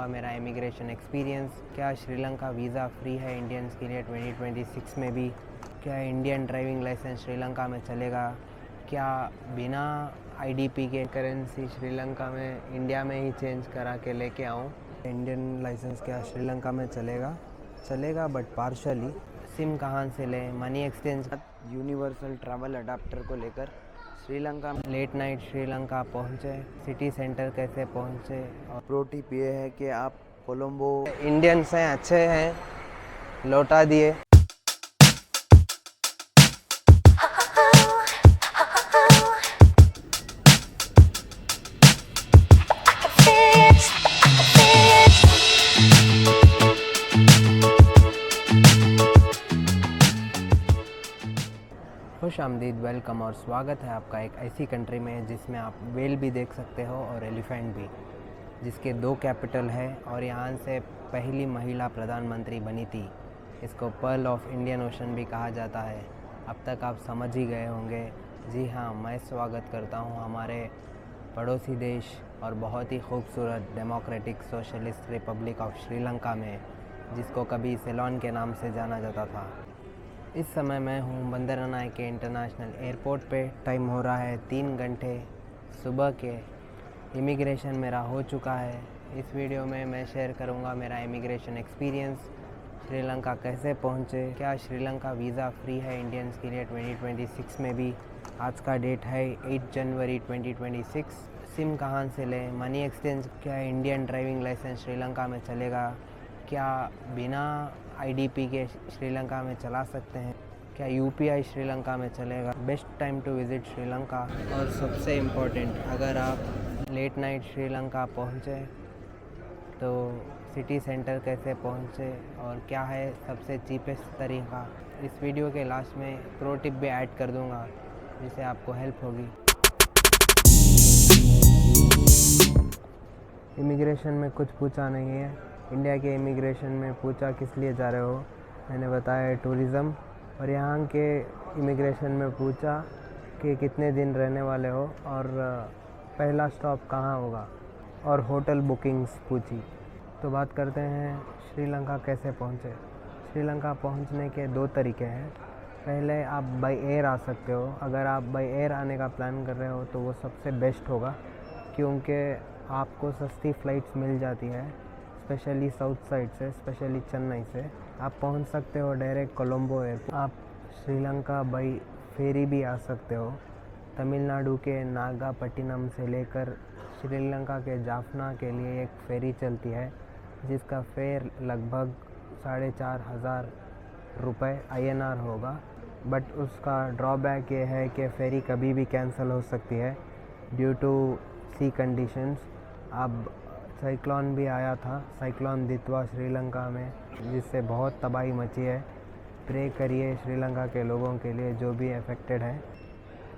करूँगा मेरा immigration experience. क्या श्रीलंका वीज़ा फ्री है इंडियंस के लिए 2026 में भी? क्या इंडियन ड्राइविंग लाइसेंस श्रीलंका में चलेगा? क्या बिना आईडीपी के करेंसी श्रीलंका में इंडिया में ही चेंज करा के लेके आऊँ? इंडियन लाइसेंस क्या श्रीलंका में चलेगा बट पार्शली। सिम कहाँ से लें? Money exchange universal travel adapter को लेकर श्रीलंका में लेट नाइट श्रीलंका पहुँचे, सिटी सेंटर कैसे पहुँचे। और प्रो टिप ये है कि आप कोलंबो इंडियंस हैं, अच्छे हैं, लौटा दिए। खुश आमदीद, वेलकम और स्वागत है आपका एक ऐसी कंट्री में जिसमें आप वेल भी देख सकते हो और एलिफेंट भी, जिसके 2 कैपिटल है और यहाँ से पहली महिला प्रधानमंत्री बनी थी। इसको पर्ल ऑफ इंडियन ओशन भी कहा जाता है। अब तक आप समझ ही गए होंगे। जी हाँ, मैं स्वागत करता हूँ हमारे पड़ोसी देश और बहुत ही खूबसूरत democratic socialist Republic of Sri Lanka में, जिसको कभी सेलोन के नाम से जाना जाता था। इस समय मैं हूँ बंदरनायके के इंटरनेशनल एयरपोर्ट पे। टाइम हो रहा है 3 घंटे सुबह के। इमिग्रेशन मेरा हो चुका है। इस वीडियो में मैं शेयर करूँगा मेरा इमिग्रेशन एक्सपीरियंस। श्रीलंका कैसे पहुँचे, क्या श्रीलंका वीज़ा फ्री है इंडियंस के लिए 2026 में भी? आज का डेट है 8 जनवरी 2026। सिम कहाँ से लें? मनी एक्सचेंज क्या इंडियन ड्राइविंग लाइसेंस श्रीलंका में चलेगा? क्या बिना आईडीपी के श्रीलंका में चला सकते हैं? क्या यूपीआई श्रीलंका में चलेगा? Best time to visit Sri Lanka. और सबसे इम्पोर्टेंट, अगर आप लेट नाइट श्रीलंका पहुँचे तो सिटी सेंटर कैसे पहुँचे और क्या है सबसे चीपेस्ट तरीका। इस वीडियो के लास्ट में प्रो टिप भी ऐड कर दूँगा जिससे आपको हेल्प होगी। इमिग्रेशन में कुछ पूछा नहीं है। इंडिया के इमिग्रेशन में पूछा किस लिए जा रहे हो, मैंने बताया टूरिज़म। और यहाँ के इमिग्रेशन में पूछा कि कितने दिन रहने वाले हो और पहला स्टॉप कहाँ होगा, और होटल बुकिंग्स पूछी। तो बात करते हैं श्रीलंका कैसे पहुँचे। श्रीलंका पहुँचने के 2 तरीके हैं। पहले आप बाय एयर आ सकते हो। अगर आप बाय एयर आने का प्लान कर रहे हो तो वो सबसे बेस्ट होगा, क्योंकि आपको सस्ती फ़्लाइट्स मिल जाती है, स्पेशली साउथ साइड से, स्पेशली चेन्नई से। आप पहुंच सकते हो डायरेक्ट कोलंबो एयरपोर्ट। आप श्रीलंका बाई फेरी भी आ सकते हो। तमिलनाडु के नागापट्टिनम से लेकर श्रीलंका के जाफना के लिए एक फेरी चलती है, जिसका फेयर लगभग 4,500 रुपये INR होगा। बट उसका ड्रॉबैक ये है कि फेरी कभी भी कैंसिल हो सकती है ड्यू टू सी कंडीशंस। अब साइक्लोन भी आया था, साइक्लोन दितवा श्रीलंका में, जिससे बहुत तबाही मची है। प्रे करिए श्रीलंका के लोगों के लिए जो भी अफेक्टेड है।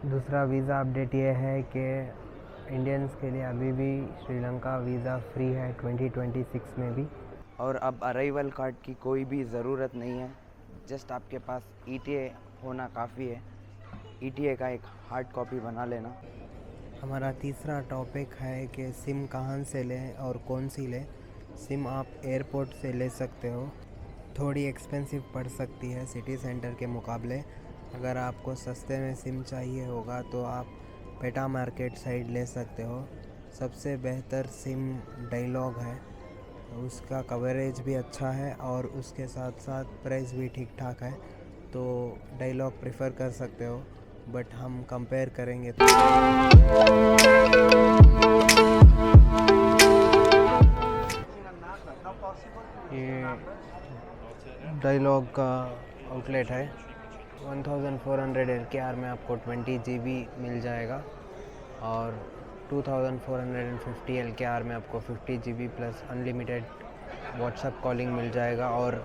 दूसरा वीज़ा अपडेट ये है कि इंडियंस के लिए अभी भी श्रीलंका वीज़ा फ्री है 2026 में भी। और अब अराइवल कार्ड की कोई भी ज़रूरत नहीं है, जस्ट आपके पास ETA होना काफ़ी है। ETA का एक हार्ड कॉपी बना लेना। हमारा तीसरा टॉपिक है कि सिम कहाँ से लें और कौन सी लें। सिम आप एयरपोर्ट से ले सकते हो। थोड़ी एक्सपेंसिव पड़ सकती है सिटी सेंटर के मुकाबले। अगर आपको सस्ते में सिम चाहिए होगा तो आप पेटा मार्केट साइड ले सकते हो। सबसे बेहतर सिम डायलॉग है, उसका कवरेज भी अच्छा है और उसके साथ साथ प्राइस भी ठीक ठाक है, तो डायलॉग प्रेफर कर सकते हो। बट हम कंपेयर करेंगे तो ये डायलॉग का आउटलेट है। 1400 LKR में आपको 20 GB मिल जाएगा और 2450 LKR में आपको 50 GB plus unlimited WhatsApp calling मिल जाएगा और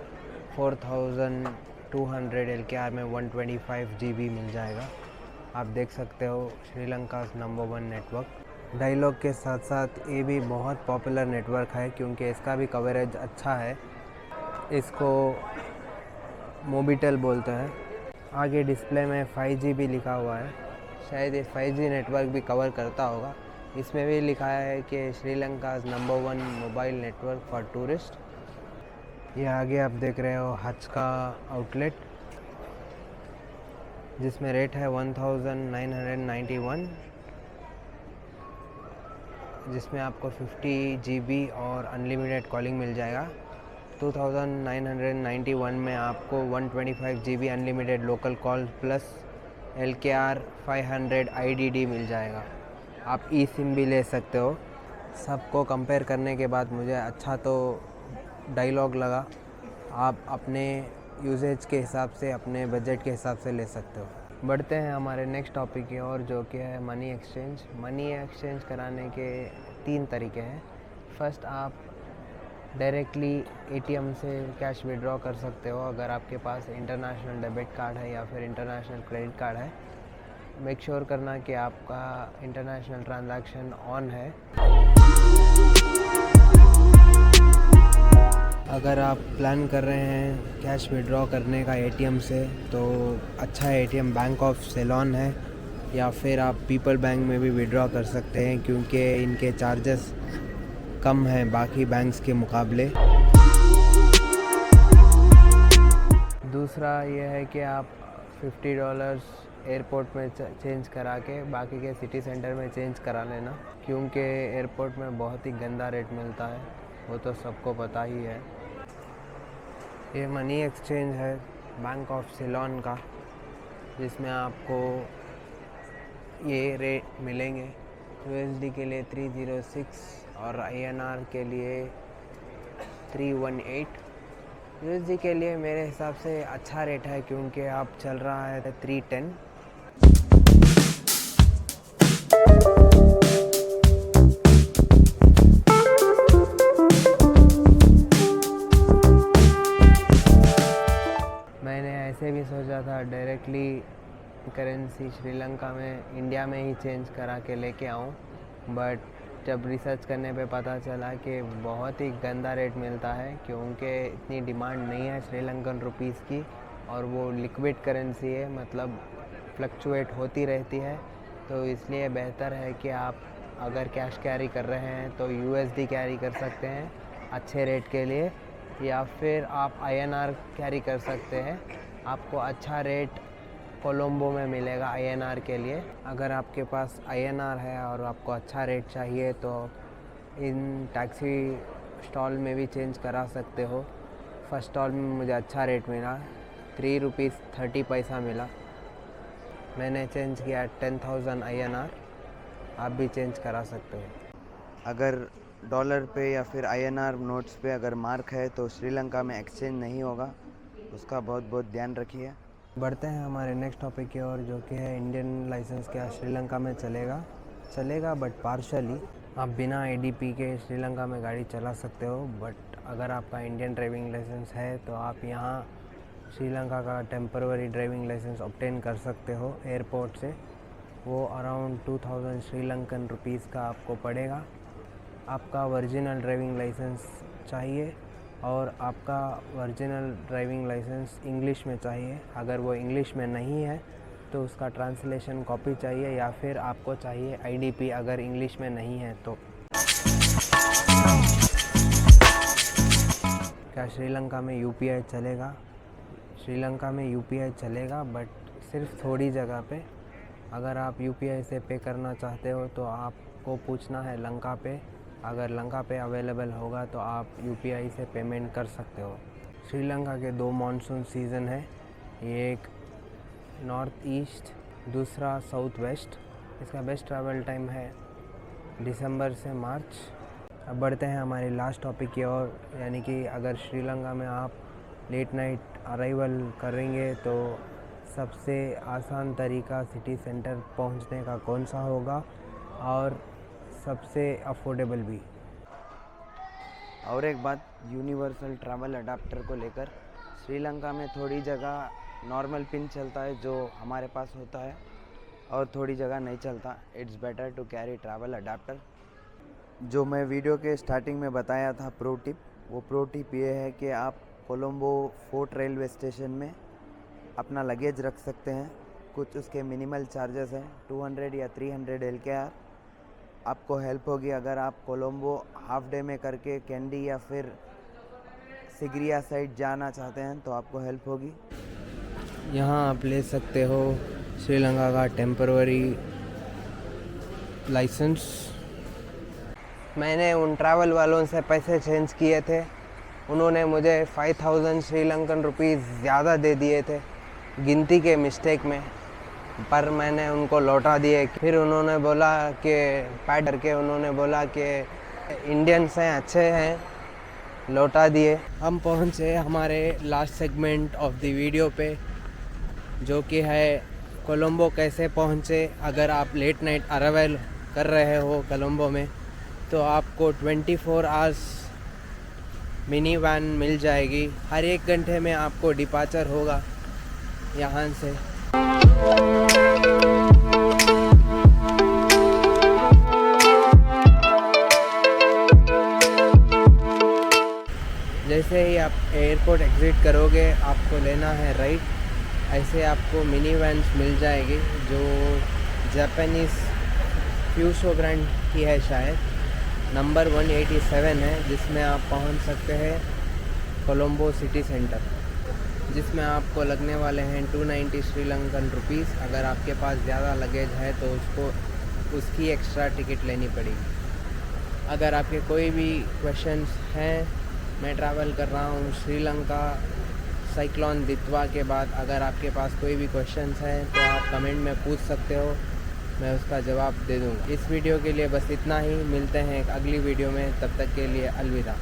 4200 LKR में 125 GB मिल जाएगा। आप देख सकते हो श्रीलंका नंबर 1 नेटवर्क। डायलॉग के साथ साथ ये भी बहुत पॉपुलर नेटवर्क है क्योंकि इसका भी कवरेज अच्छा है। इसको मोबिटेल बोलते हैं। आगे डिस्प्ले में 5G भी लिखा हुआ है, शायद ये 5G नेटवर्क भी कवर करता होगा। इसमें भी लिखा है कि Sri Lanka number 1 mobile network for tourist. ये आगे आप देख रहे हो हज का आउटलेट, जिसमें रेट है 1991, जिसमें आपको 50 GB और अनलिमिटेड कॉलिंग मिल जाएगा। 2991 में आपको 125 GB unlimited local call plus LKR 500 IDD मिल जाएगा। आप ई सिम भी ले सकते हो। सबको कंपेयर करने के बाद मुझे अच्छा तो डायलॉग लगा। आप अपने यूजेज के हिसाब से, अपने बजट के हिसाब से ले सकते हो। बढ़ते हैं हमारे नेक्स्ट टॉपिक की ओर, जो कि है मनी एक्सचेंज। मनी एक्सचेंज कराने के 3 तरीके हैं। फर्स्ट, आप डायरेक्टली ATM से कैश विड्रॉ कर सकते हो अगर आपके पास इंटरनेशनल डेबिट कार्ड है या फिर इंटरनेशनल क्रेडिट कार्ड है। मेक श्योर करना कि आपका इंटरनेशनल ट्रांजैक्शन ऑन है। अगर आप प्लान कर रहे हैं कैश विड्रॉ करने का ATM से, तो अच्छा ATM बैंक ऑफ सेलोन है, या फिर आप पीपल बैंक में भी विड्रॉ कर सकते हैं, क्योंकि इनके चार्जेस कम हैं बाकी बैंक्स के मुकाबले। दूसरा ये है कि आप $50 एयरपोर्ट में चेंज करा के बाकी के सिटी सेंटर में चेंज करा लेना, क्योंकि एयरपोर्ट में बहुत ही गंदा रेट मिलता है, वो तो सबको पता ही है। ये मनी एक्सचेंज है बैंक ऑफ सिलोन का, जिसमें आपको ये रेट मिलेंगे। USD के लिए 306 और INR के लिए 318। USD के लिए मेरे हिसाब से अच्छा रेट है, क्योंकि आप चल रहा है 310। मैंने ऐसे भी सोचा था डायरेक्टली करेंसी श्रीलंका में, इंडिया में ही चेंज करा के लेके आऊँ, बट जब रिसर्च करने पे पता चला कि बहुत ही गंदा रेट मिलता है, क्योंकि इतनी डिमांड नहीं है श्रीलंकन रुपीस की, और वो लिक्विड करेंसी है, मतलब फ्लक्चुएट होती रहती है। तो इसलिए बेहतर है कि आप अगर कैश कैरी कर रहे हैं तो USD कैरी कर सकते हैं अच्छे रेट के लिए, या फिर आप INR कैरी कर सकते हैं। आपको अच्छा रेट कोलंबो में मिलेगा INR के लिए। अगर आपके पास INR है और आपको अच्छा रेट चाहिए तो इन टैक्सी स्टॉल में भी चेंज करा सकते हो। फर्स्ट स्टॉल में मुझे अच्छा रेट मिला, ₹3.30 मिला। मैंने चेंज किया 10,000 INR। आप भी चेंज करा सकते हो। अगर डॉलर पे या फिर INR नोट्स पे अगर मार्क है तो श्रीलंका में एक्सचेंज नहीं होगा, उसका बहुत बहुत ध्यान रखिए। बढ़ते हैं हमारे नेक्स्ट टॉपिक की ओर, जो कि है इंडियन लाइसेंस क्या श्रीलंका में चलेगा बट पार्शली। आप बिना ADP के श्रीलंका में गाड़ी चला सकते हो, बट अगर आपका इंडियन ड्राइविंग लाइसेंस है तो आप यहाँ श्रीलंका का टेम्पररी ड्राइविंग लाइसेंस ऑब्टेन कर सकते हो एयरपोर्ट से। वो अराउंड 2000 श्रीलंकन रुपीज़ का आपको पड़ेगा। आपका ओरिजिनल ड्राइविंग लाइसेंस चाहिए, और आपका ओरिजिनल ड्राइविंग लाइसेंस इंग्लिश में चाहिए। अगर वो इंग्लिश में नहीं है तो उसका ट्रांसलेशन कॉपी चाहिए, या फिर आपको चाहिए IDP अगर इंग्लिश में नहीं है तो। क्या श्रीलंका में UPI चलेगा? श्रीलंका में UPI चलेगा, बट सिर्फ थोड़ी जगह पे। अगर आप UPI से पे करना चाहते हो तो आपको पूछना है लंका पे। अगर लंका पे अवेलेबल होगा तो आप UPI से पेमेंट कर सकते हो। श्रीलंका के 2 मानसून सीज़न है, एक नॉर्थ ईस्ट, दूसरा साउथ वेस्ट। इसका बेस्ट ट्रैवल टाइम है दिसंबर से मार्च। अब बढ़ते हैं हमारे लास्ट टॉपिक की ओर, यानी कि अगर श्रीलंका में आप लेट नाइट अराइवल करेंगे तो सबसे आसान तरीका सिटी सेंटर पहुंचने का कौन सा होगा, और सबसे अफोर्डेबल भी। और एक बात, यूनिवर्सल ट्रैवल अडाप्टर को लेकर, श्रीलंका में थोड़ी जगह नॉर्मल पिन चलता है जो हमारे पास होता है, और थोड़ी जगह नहीं चलता। It's better to carry travel adapter. जो मैं वीडियो के स्टार्टिंग में बताया था प्रो टिप, वो प्रो टिप ये है कि आप कोलंबो फोर्ट रेलवे स्टेशन में अपना लगेज रख सकते हैं। कुछ उसके मिनिमल चार्जेस हैं, 200 या 300 LKR। आपको हेल्प होगी। अगर आप कोलंबो हाफ डे में करके कैंडी या फिर सिगरिया साइड जाना चाहते हैं तो आपको हेल्प होगी। यहाँ आप ले सकते हो श्रीलंका का टेम्पररी लाइसेंस। मैंने उन ट्रैवल वालों से पैसे चेंज किए थे, उन्होंने मुझे 5000 श्रीलंकन रुपीज़ ज़्यादा दे दिए थे गिनती के मिस्टेक में, पर मैंने उनको लौटा दिए। फिर उन्होंने बोला कि पैड करके उन्होंने बोला कि इंडियंस हैं, अच्छे हैं, लौटा दिए। हम पहुँचे हमारे last segment of the video पे, जो कि है कोलंबो कैसे पहुँचे। अगर आप लेट नाइट अराइवल कर रहे हो कोलंबो में तो आपको 24 आवर्स मिनी वैन मिल जाएगी। हर 1 घंटे में आपको डिपार्चर होगा यहाँ से। जैसे ही आप एयरपोर्ट एग्ज़िट करोगे आपको लेना है राइट, ऐसे आपको मिनी वैन्स मिल जाएगी जो जापानीज़ फ्यूसो ब्रांड की है, शायद नंबर 187 है, जिसमें आप पहुंच सकते हैं कोलंबो सिटी सेंटर, जिसमें आपको लगने वाले हैं 290 श्रीलंकन रुपीज़। अगर आपके पास ज़्यादा लगेज है तो उसकी एक्स्ट्रा टिकट लेनी पड़ेगी। अगर आपके कोई भी क्वेश्चंस हैं, मैं ट्रैवल कर रहा हूँ श्रीलंका साइक्लोन दितवा के बाद, अगर आपके पास कोई भी क्वेश्चंस हैं तो आप कमेंट में पूछ सकते हो, मैं उसका जवाब दे दूँगा। इस वीडियो के लिए बस इतना ही, मिलते हैं एक अगली वीडियो में, तब तक के लिए अलविदा।